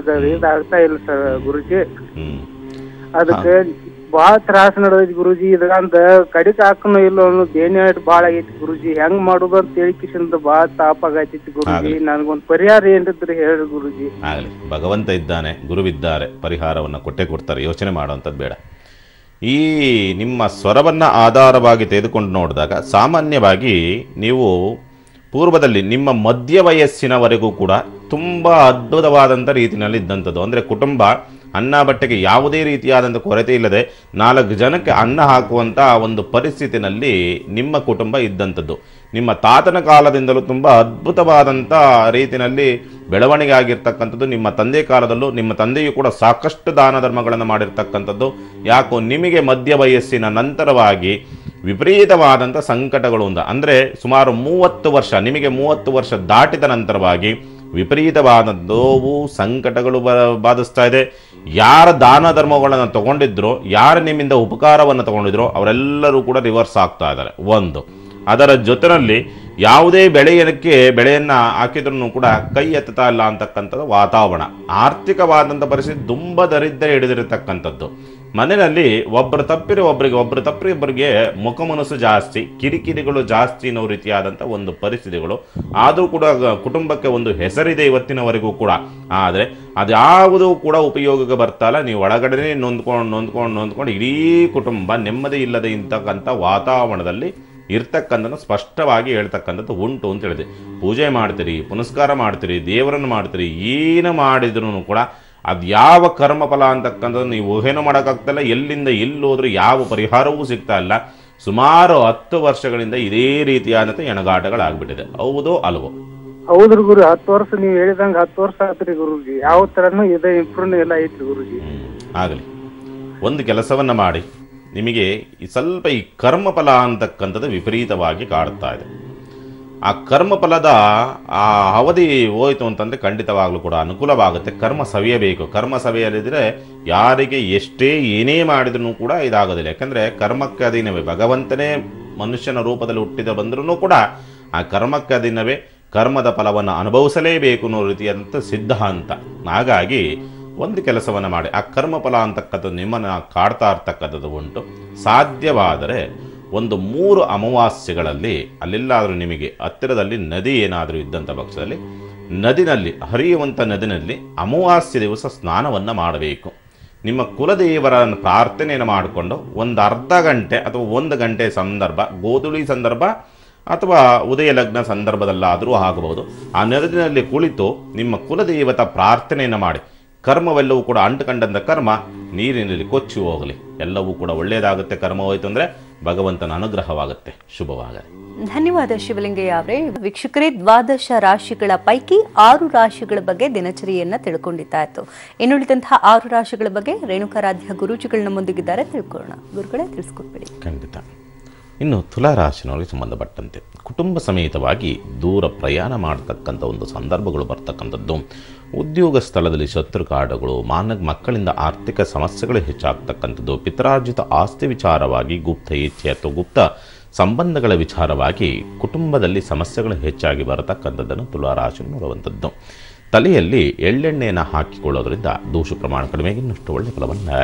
ಇದಾಗ್ತಾ ಇಲ್ಲ ಸರ್ ಗುರುಜಿ. ಅದಕ್ಕೆ ಬಾಳ ತ್ರಾಸ ನಡೆದೈತಿ ಗುರುಜಿ. ಇದ್ರಂದ ಕಡಿಕ ಹಾಕನು ಇಲ್ಲ ಅನ್ನೋ ಬೇನೆ ಬಾಳ ಆಗೈತಿ ಗುರುಜಿ. ಹೆಂಗ್ ಮಾಡುದು ಅಂತ ಹೇಳಿಕಿಸಿಂದ ಬಾಳ ತಾಪ ಆಗೈತಿ ಗುರುಜಿ. ನನ್ಗೊಂದ್ ಪರಿಹಾರ ಏನಿದ್ರೆ ಹೇಳಿ ಗುರುಜಿ. ಆಗಲಿ, ಭಗವಂತ ಇದ್ದಾನೆ, ಗುರುವಿದ್ದಾರೆ, ಪರಿಹಾರವನ್ನು ಕೊಡ್ತಾರೆ, ಯೋಚನೆ ಮಾಡುವಂಥದ್ದು ಬೇಡ. ಈ ನಿಮ್ಮ ಸ್ವರವನ್ನು ಆಧಾರವಾಗಿ ತೆಗೆದುಕೊಂಡು ನೋಡಿದಾಗ ಸಾಮಾನ್ಯವಾಗಿ ನೀವು ಪೂರ್ವದಲ್ಲಿ ನಿಮ್ಮ ಮಧ್ಯ ವಯಸ್ಸಿನವರೆಗೂ ಕೂಡ ತುಂಬ ಅದ್ಭುತವಾದಂಥ ರೀತಿಯಲ್ಲಿ ಇದ್ದಂಥದ್ದು. ಅಂದರೆ ಕುಟುಂಬ ಅನ್ನ ಬಟ್ಟೆಗೆ ಯಾವುದೇ ರೀತಿಯಾದಂಥ ಕೊರತೆ ಇಲ್ಲದೆ 4 ಜನಕ್ಕೆ ಅನ್ನ ಹಾಕುವಂಥ ಒಂದು ಪರಿಸ್ಥಿತಿನಲ್ಲಿ ನಿಮ್ಮ ಕುಟುಂಬ ಇದ್ದಂಥದ್ದು. ನಿಮ್ಮ ತಾತನ ಕಾಲದಿಂದಲೂ ತುಂಬ ಅದ್ಭುತವಾದಂಥ ರೀತಿಯಲ್ಲಿ ಬೆಳವಣಿಗೆ ಆಗಿರ್ತಕ್ಕಂಥದ್ದು. ನಿಮ್ಮ ತಂದೆ ಕಾಲದಲ್ಲೂ ನಿಮ್ಮ ತಂದೆಯೂ ಕೂಡ ಸಾಕಷ್ಟು ದಾನ ಧರ್ಮಗಳನ್ನು ಮಾಡಿರ್ತಕ್ಕಂಥದ್ದು. ಯಾಕೋ ನಿಮಗೆ ಮಧ್ಯ ವಯಸ್ಸಿನ ನಂತರವಾಗಿ ವಿಪರೀತವಾದಂಥ ಸಂಕಟಗಳು ಅಂದರೆ ಸುಮಾರು 30 ವರ್ಷ, ನಿಮಗೆ 30 ವರ್ಷ ದಾಟಿದ ನಂತರವಾಗಿ ವಿಪರೀತವಾದ ನೋವು ಸಂಕಟಗಳು ಬಾಧಿಸ್ತಾ ಇದೆ. ಯಾರ ದಾನ ಧರ್ಮಗಳನ್ನು ತಗೊಂಡಿದ್ರೋ, ಯಾರು ನಿಮ್ಮಿಂದ ಉಪಕಾರವನ್ನು ತಗೊಂಡಿದ್ರೋ ಅವರೆಲ್ಲರೂ ಕೂಡ ರಿವರ್ಸ್ ಆಗ್ತಾ ಇದ್ದಾರೆ. ಒಂದು ಅದರ ಜೊತೆಯಲ್ಲಿ ಯಾವುದೇ ಬೆಳೆಯನ್ನು ಹಾಕಿದ್ರೂ ಕೂಡ ಕೈ ಎತ್ತುತ್ತಾ ಇಲ್ಲ ಅಂತಕ್ಕಂಥದ್ದು ವಾತಾವರಣ. ಆರ್ಥಿಕವಾದಂಥ ಪರಿಸ್ಥಿತಿ ತುಂಬ ದರಿದ್ರ ಹಿಡಿದಿರತಕ್ಕಂಥದ್ದು. ಮನೆಯಲ್ಲಿ ಒಬ್ಬರು ತಪ್ಪಿರಿ ಒಬ್ಬರಿಗೆ ಮುಖ ಮನಸ್ಸು ಜಾಸ್ತಿ, ಕಿರಿಕಿರಿಗಳು ಜಾಸ್ತಿ ಅನ್ನೋ ರೀತಿಯಾದಂಥ ಒಂದು ಪರಿಸ್ಥಿತಿಗಳು. ಆದರೂ ಕೂಡ ಕುಟುಂಬಕ್ಕೆ ಒಂದು ಹೆಸರಿದೆ ಇವತ್ತಿನವರೆಗೂ ಕೂಡ. ಆದರೆ ಅದ್ಯಾವುದೂ ಕೂಡ ಉಪಯೋಗಕ್ಕೆ ಬರ್ತಾಯಿಲ್ಲ. ನೀವು ಒಳಗಡೆ ನೊಂದ್ಕೊಂಡು ಇಡೀ ಕುಟುಂಬ ನೆಮ್ಮದಿ ಇಲ್ಲದೆ ಇಂತಕ್ಕಂಥ ವಾತಾವರಣದಲ್ಲಿ ಇರ್ತಕ್ಕಂಥದ್ದು ಸ್ಪಷ್ಟವಾಗಿ ಹೇಳ್ತಕ್ಕಂಥದ್ದು ಉಂಟು ಅಂತ ಹೇಳಿದೆ. ಪೂಜೆ ಮಾಡ್ತೀರಿ, ಪುನಸ್ಕಾರ ಮಾಡ್ತೀರಿ, ದೇವರನ್ನು ಮಾಡ್ತೀರಿ, ಏನು ಮಾಡಿದ್ರೂ ಕೂಡ ಅದು ಯಾವ ಕರ್ಮಫಲ ಅಂತಕ್ಕಂಥದ್ದು ನೀವು ಊಹೆನೂ ಮಾಡೋಕ್ಕಾಗ್ತಲ್ಲ. ಎಲ್ಲಿಂದ ಎಲ್ಲೋದ್ರೂ ಯಾವ ಪರಿಹಾರವೂ ಸಿಗ್ತಾ ಇಲ್ಲ. ಸುಮಾರು 10 ವರ್ಷಗಳಿಂದ ಇದೇ ರೀತಿಯಾದಂಥ ಎಣಗಾಟಗಳಾಗ್ಬಿಟ್ಟಿದೆ. ಹೌದೋ ಅಲ್ವೋ? ಹೌದ್ರಿ ಗುರು, 10 ವರ್ಷ ನೀವು ಹೇಳಿದಂಗೆ 10 ವರ್ಷ ಆತ್ರಿ ಗುರುಜಿ. ಯಾವ ಥರನೂ ಇದೆ ಇಂಪ್ರೂವ್ಮೆಂಟ್ ಎಲ್ಲ ಐತ್ರಿ ಗುರುಜಿ. ಆಗಲಿ, ಒಂದು ಕೆಲಸವನ್ನು ಮಾಡಿ. ನಿಮಗೆ ಸ್ವಲ್ಪ ಈ ಕರ್ಮಫಲ ಅಂತಕ್ಕಂಥದ್ದು ವಿಪರೀತವಾಗಿ ಕಾಡ್ತಾ ಇದೆ. ಆ ಕರ್ಮಫಲದ ಆ ಅವಧಿ ಹೋಯಿತು ಅಂತಂದರೆ ಖಂಡಿತವಾಗ್ಲೂ ಕೂಡ ಅನುಕೂಲವಾಗುತ್ತೆ. ಕರ್ಮ ಸವಿಯಬೇಕು. ಕರ್ಮ ಸವಿಯಲಿದ್ರೆ ಯಾರಿಗೆ ಎಷ್ಟೇ ಏನೇ ಮಾಡಿದ್ರೂ ಕೂಡ ಇದಾಗೋದಿಲ್ಲ. ಯಾಕಂದರೆ ಕರ್ಮಕ್ಕೆ ಅಧೀನವೇ. ಭಗವಂತನೇ ಮನುಷ್ಯನ ರೂಪದಲ್ಲಿ ಹುಟ್ಟಿದ ಬಂದ್ರೂ ಕೂಡ ಆ ಕರ್ಮಕ್ಕೆ ಅಧೀನವೇ. ಕರ್ಮದ ಫಲವನ್ನು ಅನುಭವಿಸಲೇಬೇಕು ಅನ್ನೋ ರೀತಿಯಾದಂಥ ಸಿದ್ಧಾಂತ. ಹಾಗಾಗಿ ಒಂದು ಕೆಲಸವನ್ನು ಮಾಡಿ. ಆ ಕರ್ಮಫಲ ಅಂತಕ್ಕಂಥದ್ದು ನಿಮ್ಮನ್ನು ಕಾಡ್ತಾ ಇರ್ತಕ್ಕಂಥದ್ದು ಉಂಟು. ಸಾಧ್ಯವಾದರೆ ಒಂದು 3 ಅಮಾವಾಸ್ಯೆಗಳಲ್ಲಿ ಅಲ್ಲೆಲ್ಲಾದರೂ ನಿಮಗೆ ಹತ್ತಿರದಲ್ಲಿ ನದಿ ಏನಾದರೂ ಇದ್ದಂಥ ಪಕ್ಷದಲ್ಲಿ ಹರಿಯುವಂಥ ನದಿನಲ್ಲಿ ಅಮಾವಾಸ್ಯೆ ದಿವಸ ಸ್ನಾನವನ್ನು ಮಾಡಬೇಕು. ನಿಮ್ಮ ಕುಲದೇವರ ಪ್ರಾರ್ಥನೆಯನ್ನು ಮಾಡಿಕೊಂಡು ಒಂದು ಅರ್ಧ ಗಂಟೆ ಅಥವಾ 1 ಗಂಟೆ ಸಂದರ್ಭ, ಗೋಧೂಳಿ ಸಂದರ್ಭ ಅಥವಾ ಉದಯ ಲಗ್ನ ಸಂದರ್ಭದಲ್ಲಾದರೂ ಆಗಬಹುದು, ಆ ನದಿನಲ್ಲಿ ಕುಳಿತು ನಿಮ್ಮ ಕುಲದೇವತ ಪ್ರಾರ್ಥನೆಯನ್ನು ಮಾಡಿ. ಕರ್ಮವೆಲ್ಲವೂ ಕೂಡ ಅಂಟುಕೊಂಡಂಥ ಕರ್ಮ ನೀರಿನಲ್ಲಿ ಕೊಚ್ಚಿ ಹೋಗಲಿ. ಎಲ್ಲವೂ ಕೂಡ ಒಳ್ಳೆಯದಾಗುತ್ತೆ. ಕರ್ಮ ಹೋಯಿತು ಅಂದರೆ ಭಗವಂತನ ಅನುಗ್ರಹವಾಗುತ್ತೆ. ಶುಭವಾಗಲಿ. ಧನ್ಯವಾದ ಶಿವಲಿಂಗಯ್ಯ ಅವರೇ. ವೀಕ್ಷಕರೇ, 12 ರಾಶಿಗಳ ಪೈಕಿ 6 ರಾಶಿಗಳ ಬಗ್ಗೆ ದಿನಚರಿಯನ್ನ ತಿಳ್ಕೊಂಡಿದ್ದಾಯ್ತು. ಇನ್ನುಳಿದಂತಹ 6 ರಾಶಿಗಳ ಬಗ್ಗೆ ರೇಣುಕಾರಾಧ್ಯ ಗುರೂಜಿಗಳು ನಮ್ಮೊಂದಿಗಿದ್ದಾರೆ, ತಿಳ್ಕೊಳ್ಳೋಣ. ಗುರುಗಳೇ, ತಿಳಿಸ್ಕೊಡ್ಬೇಡಿ. ಖಂಡಿತ. ಇನ್ನು ತುಲಾ ರಾಶಿನವರಿಗೆ ಸಂಬಂಧಪಟ್ಟಂತೆ ಕುಟುಂಬ ಸಮೇತವಾಗಿ ದೂರ ಪ್ರಯಾಣ ಮಾಡತಕ್ಕಂಥ ಒಂದು ಸಂದರ್ಭಗಳು ಬರ್ತಕ್ಕಂಥದ್ದು. ಉದ್ಯೋಗ ಸ್ಥಳದಲ್ಲಿ ಶತ್ರುಕಾಟಗಳು, ಮಕ್ಕಳಿಂದ ಆರ್ಥಿಕ ಸಮಸ್ಯೆಗಳು ಹೆಚ್ಚಾಗ್ತಕ್ಕಂಥದ್ದು. ಪಿತ್ರಾರ್ಜಿತ ಆಸ್ತಿ ವಿಚಾರವಾಗಿ ಗುಪ್ತ ಇಚ್ಛೆ ಅಥವಾ ಗುಪ್ತ ಸಂಬಂಧಗಳ ವಿಚಾರವಾಗಿ ಕುಟುಂಬದಲ್ಲಿ ಸಮಸ್ಯೆಗಳು ಹೆಚ್ಚಾಗಿ ಬರತಕ್ಕಂಥದ್ದನ್ನು ತುಲಾರಾಶಿ ನೋಡುವಂಥದ್ದು. ತಲೆಯಲ್ಲಿ ಎಳ್ಳೆಣ್ಣೆಯನ್ನು ಹಾಕಿಕೊಳ್ಳೋದ್ರಿಂದ ದೋಷ ಪ್ರಮಾಣ ಕಡಿಮೆಗೆ ಇನ್ನಷ್ಟು ಒಳ್ಳೆಯ ಫಲವನ್ನು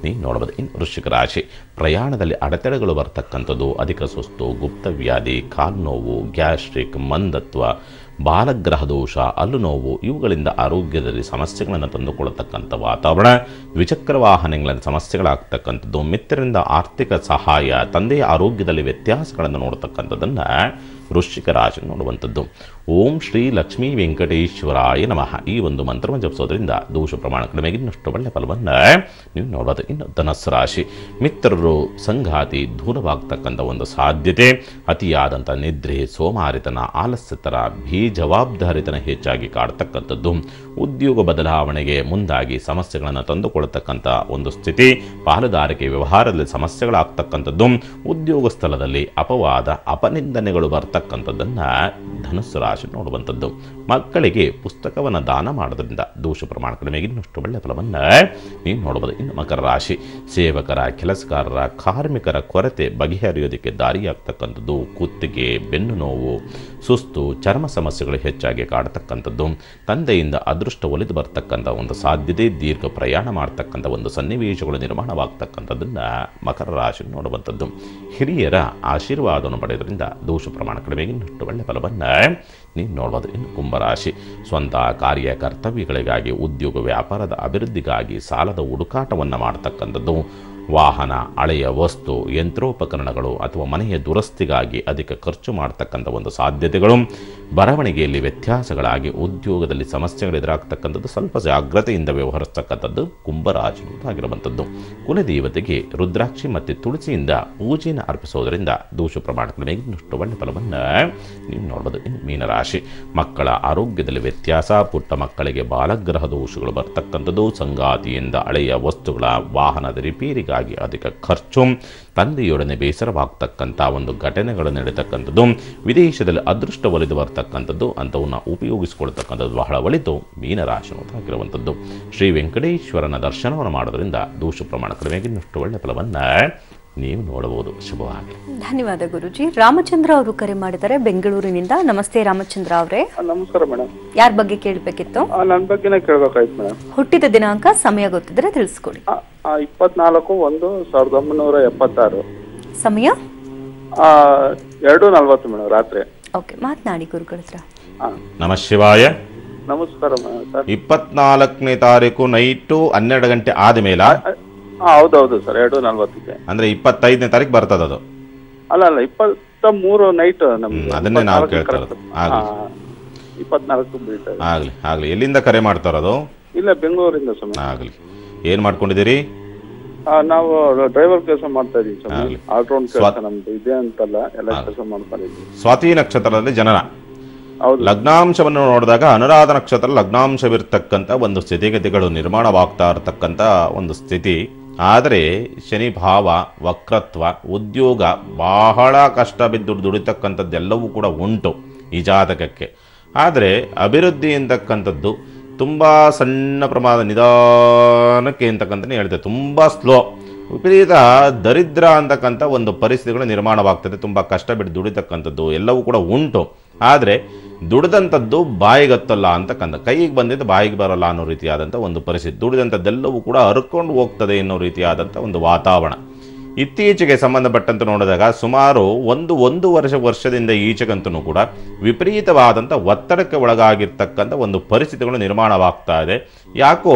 ನೀವು ನೋಡಬಹುದು. ಇನ್ನು ವೃಶ್ಚಿಕ ರಾಶಿ, ಪ್ರಯಾಣದಲ್ಲಿ ಅಡೆತಡೆಗಳು ಬರ್ತಕ್ಕಂಥದ್ದು. ಅಧಿಕ ಸುಸ್ತು, ಗುಪ್ತ ವ್ಯಾಧಿ, ಕಾಲು ನೋವು, ಗ್ಯಾಸ್ಟ್ರಿಕ್, ಮಂದತ್ವ, ಬಾಲಗ್ರಹ ದೋಷ, ಹಲ್ಲು ನೋವು ಇವುಗಳಿಂದ ಆರೋಗ್ಯದಲ್ಲಿ ಸಮಸ್ಯೆಗಳನ್ನು ತಂದುಕೊಳ್ಳತಕ್ಕಂಥ ವಾತಾವರಣ. ದ್ವಿಚಕ್ರ ವಾಹನಗಳಲ್ಲಿ ಸಮಸ್ಯೆಗಳಾಗ್ತಕ್ಕಂಥದ್ದು. ಮಿತ್ರರಿಂದ ಆರ್ಥಿಕ ಸಹಾಯ, ತಂದೆಯ ಆರೋಗ್ಯದಲ್ಲಿ ವ್ಯತ್ಯಾಸಗಳನ್ನು ನೋಡ್ತಕ್ಕಂಥದ್ದನ್ನು ವೃಶ್ಚಿಕ ರಾಶಿ ನೋಡುವಂಥದ್ದು. ಓಂ ಶ್ರೀ ಲಕ್ಷ್ಮೀ ವೆಂಕಟೇಶ್ವರಾಯ ನಮಃ ಈ ಒಂದು ಮಂತ್ರವನ್ನು ಜಪಿಸೋದ್ರಿಂದ ದೋಷ ಪ್ರಮಾಣ ಕಡಿಮೆಗೆ ಇನ್ನಷ್ಟು ಒಳ್ಳೆಯ ಫಲವನ್ನು ನೀವು ನೋಡಬಹುದು. ಇನ್ನು ಧನಸ್ಸು ರಾಶಿ, ಮಿತ್ರರು ಸಂಗಾತಿ ದೂರವಾಗ್ತಕ್ಕಂಥ ಒಂದು ಸಾಧ್ಯತೆ. ಅತಿಯಾದಂಥ ನಿದ್ರೆ, ಸೋಮಾರಿತನ, ಆಲಸ್ಯತನ, ಬೇಜವಾಬ್ದಾರಿತನ ಹೆಚ್ಚಾಗಿ ಕಾಡ್ತಕ್ಕಂಥದ್ದು. ಉದ್ಯೋಗ ಬದಲಾವಣೆಗೆ ಮುಂದಾಗಿ ಸಮಸ್ಯೆಗಳನ್ನು ತಂದುಕೊಳ್ತಕ್ಕಂಥ ಒಂದು ಸ್ಥಿತಿ. ಪಾಲುದಾರಿಕೆ ವ್ಯವಹಾರದಲ್ಲಿ ಸಮಸ್ಯೆಗಳಾಗ್ತಕ್ಕಂಥದ್ದು. ಉದ್ಯೋಗ ಸ್ಥಳದಲ್ಲಿ ಅಪವಾದ, ಅಪನಿಂದನೆಗಳು ಬರ್ತಕ್ಕಂಥದ್ದನ್ನು ಧನಸ್ಸು ರಾಶಿ ನೋಡುವಂಥದ್ದು. ಮಕ್ಕಳಿಗೆ ಪುಸ್ತಕವನ್ನು ದಾನ ಮಾಡೋದ್ರಿಂದ ದೋಷ ಪ್ರಮಾಣ ಕಡಿಮೆಗೆ ಇನ್ನಷ್ಟು ಒಳ್ಳೆಯ ಫಲವನ್ನು ನೀವು ನೋಡಬಹುದು. ಇನ್ನು ಮಕರ ರಾಶಿ, ಸೇವಕರ, ಕೆಲಸಗಾರರ, ಕಾರ್ಮಿಕರ ಕೊರತೆ ಬಗೆಹರಿಯೋದಕ್ಕೆ ದಾರಿಯಾಗ್ತಕ್ಕಂಥದ್ದು. ಕುತ್ತಿಗೆ, ಬೆನ್ನು ನೋವು, ಸುಸ್ತು, ಚರ್ಮ ಸಮಸ್ಯೆಗಳು ಹೆಚ್ಚಾಗಿ ಕಾಡತಕ್ಕಂಥದ್ದು. ತಂದೆಯಿಂದ ಅದೃಷ್ಟ ಒಲಿದು ಬರ್ತಕ್ಕಂಥ ಒಂದು ಸಾಧ್ಯತೆ. ದೀರ್ಘ ಪ್ರಯಾಣ ಮಾಡ್ತಕ್ಕಂಥ ಒಂದು ಸನ್ನಿವೇಶಗಳು ನಿರ್ಮಾಣವಾಗ್ತಕ್ಕಂಥದ್ದನ್ನು ಮಕರ ರಾಶಿ ನೋಡುವಂಥದ್ದು. ಹಿರಿಯರ ಆಶೀರ್ವಾದವನ್ನು ಪಡೆಯೋದ್ರಿಂದ ದೋಷ ಪ್ರಮಾಣ ಕಡಿಮೆಗೆ ಇನ್ನಷ್ಟು ಒಳ್ಳೆಯ ಫಲವನ್ನು ನೀವು ನೋಡ್ಬೋದು. ಇನ್ನು ಕುಂಭರಾಶಿ, ಸ್ವಂತ ಕಾರ್ಯ ಕರ್ತವ್ಯಗಳಿಗಾಗಿ, ಉದ್ಯೋಗ ವ್ಯಾಪಾರದ ಅಭಿವೃದ್ಧಿಗಾಗಿ ಸಾಲದ ಹುಡುಕಾಟವನ್ನು ಮಾಡ್ತಕ್ಕಂಥದ್ದು. ವಾಹನ, ಹಳೆಯ ವಸ್ತು, ಯಂತ್ರೋಪಕರಣಗಳು ಅಥವಾ ಮನೆಯ ದುರಸ್ತಿಗಾಗಿ ಅಧಿಕ ಖರ್ಚು ಮಾಡ್ತಕ್ಕಂಥ ಒಂದು ಸಾಧ್ಯತೆಗಳು. ಬರವಣಿಗೆಯಲ್ಲಿ ವ್ಯತ್ಯಾಸಗಳಾಗಿ ಉದ್ಯೋಗದಲ್ಲಿ ಸಮಸ್ಯೆಗಳು ಎದುರಾಗ್ತಕ್ಕಂಥದ್ದು. ಸ್ವಲ್ಪ ಜಾಗ್ರತೆಯಿಂದ ವ್ಯವಹರಿಸ್ತಕ್ಕಂಥದ್ದು ಕುಂಭರಾಶಿ ಆಗಿರುವಂಥದ್ದು. ಕುಲದೇವತೆಗೆ ರುದ್ರಾಕ್ಷಿ ಮತ್ತು ತುಳಸಿಯಿಂದ ಪೂಜೆಯನ್ನು ಅರ್ಪಿಸೋದರಿಂದ ದೋಷ ಪ್ರಮಾಣ ಕಡಿಮೆಗೆ ಇನ್ನಷ್ಟು ಒಳ್ಳೆಯ ಫಲವನ್ನು ನೀವು ನೋಡ್ಬೋದು. ಇನ್ನು ಮೀನರಾಶಿ, ಮಕ್ಕಳ ಆರೋಗ್ಯದಲ್ಲಿ ವ್ಯತ್ಯಾಸ. ಪುಟ್ಟ ಮಕ್ಕಳಿಗೆ ಬಾಲಗ್ರಹ ದೋಷಗಳು ಬರ್ತಕ್ಕಂಥದ್ದು. ಸಂಗಾತಿಯಿಂದ ಹಳೆಯ ವಸ್ತುಗಳ, ವಾಹನದ ರಿಪೇರಿಗಾಗಿ ಅಧಿಕ ಖರ್ಚು. ತಂದೆಯೊಡನೆ ಬೇಸರವಾಗ್ತಕ್ಕಂಥ ಒಂದು ಘಟನೆಗಳು ನಡೀತಕ್ಕಂಥದ್ದು. ವಿದೇಶದಲ್ಲಿ ಅದೃಷ್ಟ ಒಲಿದು ಬರ್ತಕ್ಕಂಥದ್ದು. ಅಂಥವನ್ನು ಉಪಯೋಗಿಸಿಕೊಳ್ತಕ್ಕಂಥದ್ದು ಬಹಳ ಒಳಿತು ಮೀನರಾಶಿ ಆಗಿರುವಂಥದ್ದು. ಶ್ರೀ ವೆಂಕಟೇಶ್ವರನ ದರ್ಶನವನ್ನು ಮಾಡೋದ್ರಿಂದ ದೋಷ ಪ್ರಮಾಣ ಕಡಿಮೆಗೆ ಇನ್ನಷ್ಟು ಒಳ್ಳೆಯ ಫಲವನ್ನು ನೀವು ನೋಡಬಹುದು. ಶುಭವಾಗಲಿ. ಧನ್ಯವಾದ ಗುರುಜಿ. ರಾಮಚಂದ್ರ ಅವರು ಕರೆ ಮಾಡಿದ್ದಾರೆ ಬೆಂಗಳೂರಿನಿಂದ. ನಮಸ್ತೆ ರಾಮಚಂದ್ರ ಅವರೇ. ನಮಸ್ಕಾರ ಮೇಡಮ್. ಯಾರ ಬಗ್ಗೆ ಕೇಳಬೇಕಿತ್ತು? ನನ್ನ ಬಗ್ಗೆನೇ ಕೇಳ್ಬೇಕಾಯ್ತು ಮೇಡಮ್. ಹುಟ್ಟಿದ ದಿನಾಂಕ ಸಮಯ ಗೊತ್ತಿದ್ರೆ ತಿಳಿಸ್ಕೊಡಿ. 24/1/1976. ಸಮಯ 2:40 ಮೇಡಮ್ ರಾತ್ರಿ. ಓಕೆ, ಮಾತನಾಡಿ ಗುರುಗಳ ಹತ್ರ. ನಮಃ ಶಿವಾಯ. ನಮಸ್ಕಾರ ಮೇಡಮ್ ಸರ್. 24ನೇ ತಾರೀಕು ನೈಟು 12 ಗಂಟೆ ಆದ್ಮೇಲೆ. ಹೌದೌದು ಸರ್, 2:40ಕ್ಕೆ. ಅಂದ್ರೆ 25ನೇ ತಾರೀಕು ಬರ್ತದ ಅದು? ಅಲ್ಲ 23 ನೈಟ್ ನಮ್ಗೆ. ಅದನ್ನೇ ನಾವು ಕೇಳ್ತಾ ಇರೋದು. 24 ಬೀಳ್ತದೆ. ಆಗ್ಲಿ. ಎಲ್ಲಿಂದ ಕರೆ ಮಾಡ್ತಾ ಇರೋದು? ಇಲ್ಲ, ಬೆಂಗಳೂರಿಂದ ಸ್ವಾಮಿ. ಆಗ್ಲಿ. ಏನ್ ಮಾಡ್ಕೊಂಡಿದ್ದೀರಿ? ನಾವು ಡ್ರೈವರ್ ಕೆಲಸ ಮಾಡ್ತಾ ಇದೀವಿ ಸ್ವಾಮಿ. ಆಲ್ರೌಂಡ್ ಕೆಲಸ ನಮ್ದು ಇದೆ ಅಂತಲ್ಲ, ಎಲ್ಲ ಕೆಲಸ ಮಾಡ್ತಾ ಇದೀವಿ. ಸ್ವಾತಿ ನಕ್ಷತ್ರದಲ್ಲಿ ಜನನ. ಹೌದು. ಲಗ್ನಾಂಶವನ್ನು ನೋಡಿದಾಗ ಅನುರಾಧ ನಕ್ಷತ್ರ ಲಗ್ನಾಂಶವಿರ್ತಕ್ಕಂಥ ಒಂದು ಸ್ಥಿತಿಗತಿಗಳು ನಿರ್ಮಾಣವಾಗ್ತಾ ಇರತಕ್ಕಂಥ ಒಂದು ಸ್ಥಿತಿ. ಆದರೆ ಶನಿ ಭಾವ, ವಕ್ರತ್ವ, ಉದ್ಯೋಗ ಬಹಳ ಕಷ್ಟ ಬಿದ್ದು ದುಡಿತಕ್ಕಂಥದ್ದೆಲ್ಲವೂ ಕೂಡ ಉಂಟು ಈ ಜಾತಕಕ್ಕೆ. ಆದರೆ ಅಭಿವೃದ್ಧಿ ಅಂತಕ್ಕಂಥದ್ದು ತುಂಬ ಸಣ್ಣ ಪ್ರಮಾಣ, ನಿಧಾನಕ್ಕೆ ಅಂತಕ್ಕಂಥನೇ ಹೇಳ್ತೇವೆ, ತುಂಬ ಸ್ಲೋ. ವಿಪರೀತ ದರಿದ್ರ ಅಂತಕ್ಕಂಥ ಒಂದು ಪರಿಸ್ಥಿತಿಗಳು ನಿರ್ಮಾಣವಾಗ್ತದೆ. ತುಂಬ ಕಷ್ಟ ಬಿಟ್ಟು ದುಡಿತಕ್ಕಂಥದ್ದು ಎಲ್ಲವೂ ಕೂಡ ಉಂಟು. ಆದರೆ ದುಡಿದಂಥದ್ದು ಬಾಯಿಗತ್ತಲ್ಲ ಅಂತಕ್ಕಂಥ, ಕೈಗೆ ಬಂದಿದ್ದು ಬಾಯಿಗೆ ಬರಲ್ಲ ಅನ್ನೋ ರೀತಿಯಾದಂಥ ಒಂದು ಪರಿಸ್ಥಿತಿ. ದುಡಿದಂಥದ್ದೆಲ್ಲವೂ ಕೂಡ ಹರ್ಕೊಂಡು ಹೋಗ್ತದೆ ಅನ್ನೋ ರೀತಿಯಾದಂಥ ಒಂದು ವಾತಾವರಣ. ಇತ್ತೀಚೆಗೆ ಸಂಬಂಧಪಟ್ಟಂತೆ ನೋಡಿದಾಗ ಸುಮಾರು ಒಂದು ವರ್ಷದಿಂದ ಈಚೆಗಂತೂ ಕೂಡ ವಿಪರೀತವಾದಂಥ ಒತ್ತಡಕ್ಕೆ ಒಳಗಾಗಿರ್ತಕ್ಕಂಥ ಒಂದು ಪರಿಸ್ಥಿತಿಗಳು ನಿರ್ಮಾಣವಾಗ್ತಾ ಇದೆ. ಯಾಕೋ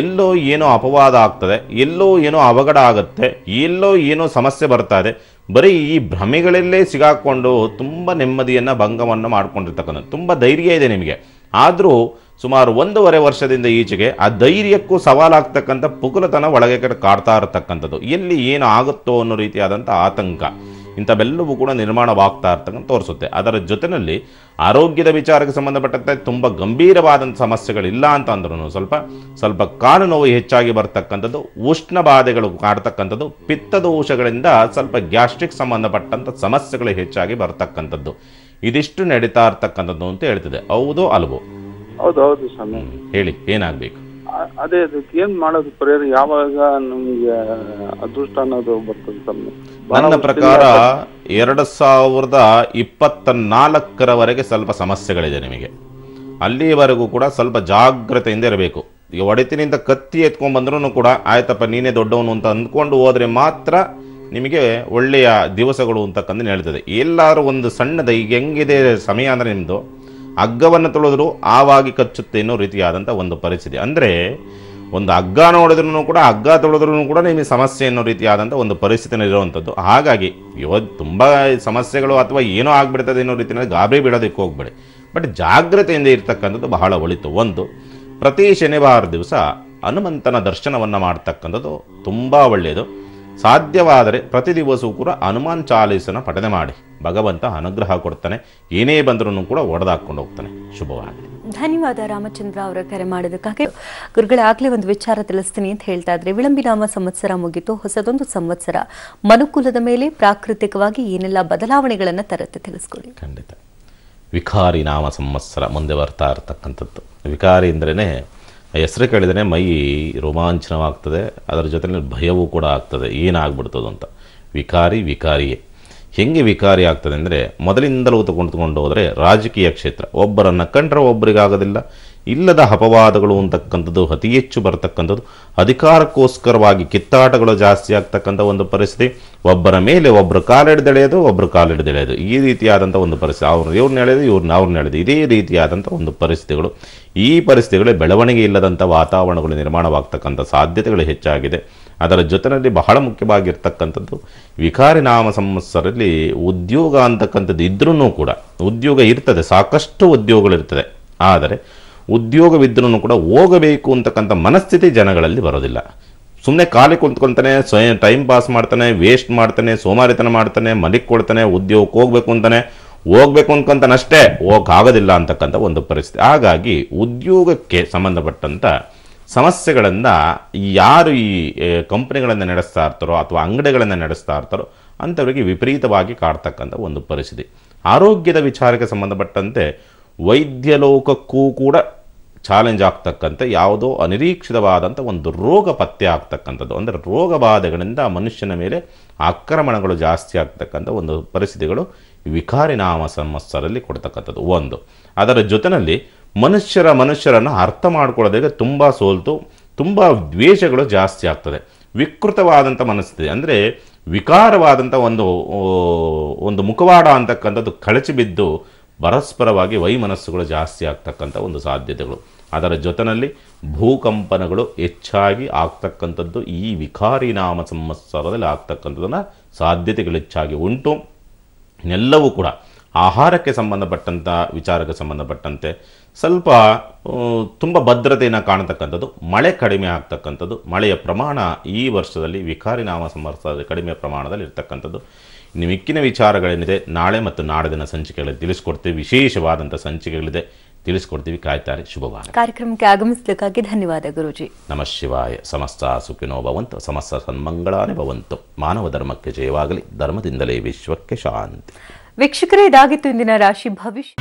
ಎಲ್ಲೋ ಏನೋ ಅಪವಾದ ಆಗ್ತದೆ, ಎಲ್ಲೋ ಏನೋ ಅವಘಡ ಆಗುತ್ತೆ, ಎಲ್ಲೋ ಏನೋ ಸಮಸ್ಯೆ ಬರ್ತಾ ಇದೆ. ಬರೀ ಈ ಭ್ರಮೆಗಳಲ್ಲೇ ಸಿಗಾಕೊಂಡು ತುಂಬ ನೆಮ್ಮದಿಯನ್ನು ಭಂಗವನ್ನು ಮಾಡ್ಕೊಂಡಿರ್ತಕ್ಕಂಥದ್ದು. ತುಂಬ ಧೈರ್ಯ ಇದೆ ನಿಮಗೆ, ಆದರೂ ಸುಮಾರು 1.5 ವರ್ಷದಿಂದ ಈಚೆಗೆ ಆ ಧೈರ್ಯಕ್ಕೂ ಸವಾಲಾಗ್ತಕ್ಕಂಥ ಪುಕುಲತನ ಒಳಗೆ ಕಾಡ್ತಾ ಇರತಕ್ಕಂಥದ್ದು. ಎಲ್ಲಿ ಏನು ಆಗುತ್ತೋ ಅನ್ನೋ ರೀತಿಯಾದಂಥ ಆತಂಕ ಇಂಥವೆಲ್ಲವೂ ಕೂಡ ನಿರ್ಮಾಣವಾಗ್ತಾ ಇರ್ತಕ್ಕಂಥ ತೋರಿಸುತ್ತೆ. ಅದರ ಜೊತೆಯಲ್ಲಿ ಆರೋಗ್ಯದ ವಿಚಾರಕ್ಕೆ ಸಂಬಂಧಪಟ್ಟಂತೆ ತುಂಬ ಗಂಭೀರವಾದಂಥ ಸಮಸ್ಯೆಗಳಿಲ್ಲ ಅಂತ ಅಂದ್ರೂ ಸ್ವಲ್ಪ ಕಾಲು ನೋವು ಹೆಚ್ಚಾಗಿ ಬರ್ತಕ್ಕಂಥದ್ದು, ಉಷ್ಣ ಬಾಧೆಗಳು ಕಾಡ್ತಕ್ಕಂಥದ್ದು, ಪಿತ್ತದೋಷಗಳಿಂದ ಸ್ವಲ್ಪ ಗ್ಯಾಸ್ಟ್ರಿಕ್ ಸಂಬಂಧಪಟ್ಟಂಥ ಸಮಸ್ಯೆಗಳು ಹೆಚ್ಚಾಗಿ ಬರ್ತಕ್ಕಂಥದ್ದು, ಇದಿಷ್ಟು ನಡೀತಾ ಇರ್ತಕ್ಕಂಥದ್ದು ಅಂತ ಹೇಳ್ತಿದೆ. ಹೌದು ಅಲ್ವೋ? ಹೌದು ಸ್ವಾಮಿ. ಹೇಳಿ, ಏನಾಗಬೇಕು? ಅದೇ ಅದಕ್ಕೆ ಏನ್ ಮಾಡೋದು ಪರಿಹಾರ? ಯಾವಾಗ ನಮ್ಗೆ ಅದೃಷ್ಟ ಅನ್ನೋದು ಬರ್ತದೆ ಸ್ವಾಮಿ? ನನ್ನ ಪ್ರಕಾರ 2024ರವರೆಗೆ ಸ್ವಲ್ಪ ಸಮಸ್ಯೆಗಳಿದೆ ನಿಮಗೆ. ಅಲ್ಲಿಯವರೆಗೂ ಕೂಡ ಸ್ವಲ್ಪ ಜಾಗ್ರತೆಯಿಂದ ಇರಬೇಕು. ಈಗ ಒಡೆತಿನಿಂದ ಕತ್ತಿ ಎತ್ಕೊಂಡ್ ಬಂದ್ರೂ ಕೂಡ ಆಯ್ತಪ್ಪ ನೀನೇ ದೊಡ್ಡವನು ಅಂತ ಅಂದ್ಕೊಂಡು ಹೋದ್ರೆ ಮಾತ್ರ ನಿಮಗೆ ಒಳ್ಳೆಯ ದಿವಸಗಳು ಅಂತಕ್ಕಂದು ಹೇಳ್ತದೆ. ಎಲ್ಲಾದ್ರೂ ಒಂದು ಸಣ್ಣದ, ಈಗ ಹೆಂಗಿದೆ ಸಮಯ ಅಂದರೆ ನಿಮ್ಮದು ಹಗ್ಗವನ್ನು ತೊಳೆದ್ರು ಆವಾಗಿ ಕಚ್ಚುತ್ತೆ ಅನ್ನೋ ರೀತಿಯಾದಂಥ ಒಂದು ಪರಿಸ್ಥಿತಿ. ಅಂದರೆ ಒಂದು ಹಗ್ಗ ನೋಡಿದ್ರೂ ಕೂಡ, ಹಗ್ಗ ತೊಳೆದ್ರೂ ಕೂಡ ನಿಮಗೆ ಸಮಸ್ಯೆ ಅನ್ನೋ ರೀತಿಯಾದಂಥ ಒಂದು ಪರಿಸ್ಥಿತಿನ ಇರುವಂಥದ್ದು. ಹಾಗಾಗಿ ಇವತ್ತು ತುಂಬ ಸಮಸ್ಯೆಗಳು ಅಥವಾ ಏನೋ ಆಗ್ಬಿಡ್ತದೆ ಅನ್ನೋ ರೀತಿಯಲ್ಲಿ ಗಾಬರಿ ಬಿಡೋದಕ್ಕೆ ಹೋಗ್ಬೇಡಿ. ಬಟ್ ಜಾಗ್ರತೆಯಿಂದ ಇರ್ತಕ್ಕಂಥದ್ದು ಬಹಳ ಒಳಿತು. ಒಂದು, ಪ್ರತಿ ಶನಿವಾರ ದಿವಸ ಹನುಮಂತನ ದರ್ಶನವನ್ನು ಮಾಡ್ತಕ್ಕಂಥದ್ದು ತುಂಬ ಒಳ್ಳೆಯದು. ಸಾಧ್ಯವಾದರೆ ಪ್ರತಿ ದಿವಸವೂ ಕೂಡ ಹನುಮಾನ್ ಚಾಲೀಸನ ಪಠನೆ ಮಾಡಿ, ಭಗವಂತ ಅನುಗ್ರಹ ಕೊಡ್ತಾನೆ. ಏನೇ ಬಂದರೂ ಕೂಡ ಒಡೆದಾಕೊಂಡು ಹೋಗ್ತಾನೆ. ಶುಭವಾಗಲಿ. ಧನ್ಯವಾದ ರಾಮಚಂದ್ರ ಅವರ ಕರೆ ಮಾಡೋದಕ್ಕಾಗಿ. ಗುರುಗಳಾಗಲೇ ಒಂದು ವಿಚಾರ ತಿಳಿಸ್ತೀನಿ ಅಂತ ಹೇಳ್ತಾ ಇದ್ರೆ, ವಿಳಂಬಿನಾಮ ಸಂವತ್ಸರ ಮುಗಿತು, ಹೊಸದೊಂದು ಸಂವತ್ಸರ ಮನುಕುಲದ ಮೇಲೆ ಪ್ರಾಕೃತಿಕವಾಗಿ ಏನೆಲ್ಲ ಬದಲಾವಣೆಗಳನ್ನು ತರುತ್ತೆ ತಿಳಿಸ್ಕೊಳ್ಳಿ. ಖಂಡಿತ. ವಿಕಾರಿ ನಾಮ ಸಂವತ್ಸರ ಮುಂದೆ ಬರ್ತಾ ಇರತಕ್ಕಂಥದ್ದು. ವಿಕಾರಿ ಅಂದ್ರೇ ಹೆಸರು ಕೇಳಿದರೆ ಮೈ ರೋಮಾಂಚನವಾಗ್ತದೆ, ಅದರ ಜೊತೆಯಲ್ಲಿ ಭಯವೂ ಕೂಡ ಆಗ್ತದೆ, ಏನಾಗ್ಬಿಡ್ತದೆ ಅಂತ. ವಿಕಾರಿಯೇ. ಹೆಂಗೆ ವಿಕಾರಿ ಆಗ್ತದೆ ಅಂದರೆ, ಮೊದಲಿಂದಲೂ ತಗೊಂಡು ಹೋದರೆ ರಾಜಕೀಯ ಕ್ಷೇತ್ರ, ಒಬ್ಬರನ್ನು ಕಂಡ್ರೆ ಒಬ್ಬರಿಗಾಗೋದಿಲ್ಲ, ಇಲ್ಲದ ಅಪವಾದಗಳು ಅಂತಕ್ಕಂಥದ್ದು ಅತಿ ಹೆಚ್ಚು ಬರ್ತಕ್ಕಂಥದ್ದು, ಅಧಿಕಾರಕ್ಕೋಸ್ಕರವಾಗಿ ಕಿತ್ತಾಟಗಳು ಜಾಸ್ತಿ ಆಗ್ತಕ್ಕಂಥ ಒಂದು ಪರಿಸ್ಥಿತಿ, ಒಬ್ಬರ ಮೇಲೆ ಒಬ್ಬರು ಕಾಲಿಡ್ದೆಳೆಯೋದು ಈ ರೀತಿಯಾದಂಥ ಒಂದು ಪರಿಸ್ಥಿತಿ, ಇವ್ರನ್ನ ಎಳೆದು ಅವ್ರನ್ನ ಎಳೆದು ಇದೇ ರೀತಿಯಾದಂಥ ಒಂದು ಪರಿಸ್ಥಿತಿಗಳು. ಈ ಪರಿಸ್ಥಿತಿಗಳೇ ಬೆಳವಣಿಗೆ ಇಲ್ಲದಂಥ ವಾತಾವರಣಗಳು ನಿರ್ಮಾಣವಾಗ್ತಕ್ಕಂಥ ಸಾಧ್ಯತೆಗಳು ಹೆಚ್ಚಾಗಿದೆ. ಅದರ ಜೊತೆಯಲ್ಲಿ ಬಹಳ ಮುಖ್ಯವಾಗಿರ್ತಕ್ಕಂಥದ್ದು ವಿಕಾರಿ ನಾಮ ಸಂವತ್ಸರದಲ್ಲಿ ಉದ್ಯೋಗ ಅಂತಕ್ಕಂಥದ್ದು ಇದ್ರೂ ಕೂಡ, ಉದ್ಯೋಗ ಇರ್ತದೆ, ಸಾಕಷ್ಟು ಉದ್ಯೋಗಗಳಿರ್ತದೆ, ಆದರೆ ಉದ್ಯೋಗವಿದ್ರೂ ಕೂಡ ಹೋಗಬೇಕು ಅಂತಕ್ಕಂಥ ಮನಸ್ಥಿತಿ ಜನಗಳಲ್ಲಿ ಬರೋದಿಲ್ಲ. ಸುಮ್ಮನೆ ಖಾಲಿ ಕುಂತ್ಕೊಳ್ತಾನೆ, ಟೈಮ್ ಪಾಸ್ ಮಾಡ್ತಾನೆ, ವೇಸ್ಟ್ ಮಾಡ್ತಾನೆ, ಸೋಮಾರಿತನ ಮಾಡ್ತಾನೆ, ಮಲಿಕ್ಕೊಳ್ತಾನೆ, ಉದ್ಯೋಗಕ್ಕೆ ಹೋಗ್ಬೇಕು ಅನ್ಕೊಂತಾನಷ್ಟೇ, ಹೋಗೋಕ್ಕಾಗೋದಿಲ್ಲ ಅಂತಕ್ಕಂಥ ಒಂದು ಪರಿಸ್ಥಿತಿ. ಹಾಗಾಗಿ ಉದ್ಯೋಗಕ್ಕೆ ಸಂಬಂಧಪಟ್ಟಂಥ ಸಮಸ್ಯೆಗಳನ್ನು ಯಾರು ಈ ಕಂಪನಿಗಳನ್ನು ನಡೆಸ್ತಾ ಇರ್ತಾರೋ ಅಥವಾ ಅಂಗಡಿಗಳನ್ನು ನಡೆಸ್ತಾ ಇರ್ತಾರೋ ಅಂಥವರಿಗೆ ವಿಪರೀತವಾಗಿ ಕಾಡ್ತಕ್ಕಂಥ ಒಂದು ಪರಿಸ್ಥಿತಿ. ಆರೋಗ್ಯದ ವಿಚಾರಕ್ಕೆ ಸಂಬಂಧಪಟ್ಟಂತೆ ವೈದ್ಯ ಲೋಕಕ್ಕೂ ಕೂಡ ಚಾಲೆಂಜ್ ಆಗ್ತಕ್ಕಂಥ ಯಾವುದೋ ಅನಿರೀಕ್ಷಿತವಾದಂಥ ಒಂದು ರೋಗ ಪತ್ತೆ ಆಗ್ತಕ್ಕಂಥದ್ದು, ಅಂದರೆ ರೋಗ ಬಾಧೆಗಳಿಂದ ಮನುಷ್ಯನ ಮೇಲೆ ಆಕ್ರಮಣಗಳು ಜಾಸ್ತಿ ಆಗ್ತಕ್ಕಂಥ ಒಂದು ಪರಿಸ್ಥಿತಿಗಳು ವಿಕಾರಿ ನಾಮ ಸಂವತ್ಸರಲ್ಲಿ ಕೊಡ್ತಕ್ಕಂಥದ್ದು ಒಂದು. ಅದರ ಜೊತೆಯಲ್ಲಿ ಮನುಷ್ಯರನ್ನು ಅರ್ಥ ಮಾಡ್ಕೊಳ್ಳೋದಕ್ಕೆ ತುಂಬ ಸೋಲ್ತು, ತುಂಬ ದ್ವೇಷಗಳು ಜಾಸ್ತಿ ಆಗ್ತದೆ. ವಿಕೃತವಾದಂಥ ಮನಸ್ಥಿತಿ ಅಂದರೆ ವಿಕಾರವಾದಂಥ ಒಂದು ಮುಖವಾಡ ಅಂತಕ್ಕಂಥದ್ದು ಕಳಚಿ ಬಿದ್ದು ಪರಸ್ಪರವಾಗಿ ವೈಮನಸ್ಸುಗಳು ಜಾಸ್ತಿ ಆಗ್ತಕ್ಕಂಥ ಒಂದು ಸಾಧ್ಯತೆಗಳು. ಅದರ ಜೊತೆಯಲ್ಲಿ ಭೂಕಂಪನಗಳು ಹೆಚ್ಚಾಗಿ ಆಗ್ತಕ್ಕಂಥದ್ದು ಈ ವಿಕಾರಿ ನಾಮ ಸಂವತ್ಸರದಲ್ಲಿ ಆಗ್ತಕ್ಕಂಥದ್ದನ್ನು ಸಾಧ್ಯತೆಗಳು ಹೆಚ್ಚಾಗಿ ಉಂಟು. ಎಲ್ಲವೂ ಕೂಡ ಆಹಾರಕ್ಕೆ ಸಂಬಂಧಪಟ್ಟಂಥ ವಿಚಾರಕ್ಕೆ ಸಂಬಂಧಪಟ್ಟಂತೆ ಸ್ವಲ್ಪ ತುಂಬ ಭದ್ರತೆಯನ್ನು ಕಾಣತಕ್ಕಂಥದ್ದು, ಮಳೆ ಕಡಿಮೆ ಆಗ್ತಕ್ಕಂಥದ್ದು, ಮಳೆಯ ಪ್ರಮಾಣ ಈ ವರ್ಷದಲ್ಲಿ ವಿಕಾರಿ ನಾಮ ಸಂವತ್ಸರದಲ್ಲಿ ಕಡಿಮೆ ಪ್ರಮಾಣದಲ್ಲಿ ಇರ್ತಕ್ಕಂಥದ್ದು. ಇನ್ನು ಮಿಕ್ಕಿನ ವಿಚಾರಗಳೇನಿದೆ ನಾಳೆ ಮತ್ತು ನಾಡಿನ ಸಂಚಿಕೆಗಳಲ್ಲಿ ತಿಳಿಸ್ಕೊಡ್ತೀವಿ. ವಿಶೇಷವಾದಂಥ ಸಂಚಿಕೆಗಳಿದೆ, ತಿಳಿಸ್ಕೊಡ್ತೀವಿ. ಕಾಯ್ತಾರೆ. ಶುಭವಾರ. ಕಾರ್ಯಕ್ರಮಕ್ಕೆ ಆಗಮಿಸಲಿಕ್ಕಾಗಿ ಧನ್ಯವಾದ ಗುರೂಜಿ. ನಮಃ ಶಿವಾಯ. ಸಮಸ್ತ ಸುಖಿನೋ ಭವಂತು, ಸಮಸ್ತ ಸನ್ಮಂಗಳಾನೇ ಭವಂತು. ಮಾನವ ಧರ್ಮಕ್ಕೆ ಜಯವಾಗಲಿ, ಧರ್ಮದಿಂದಲೇ ವಿಶ್ವಕ್ಕೆ ಶಾಂತಿ. ವೀಕ್ಷಕರೇ, ಇದಾಗಿತ್ತು ಇಂದಿನ ರಾಶಿ ಭವಿಷ್ಯ.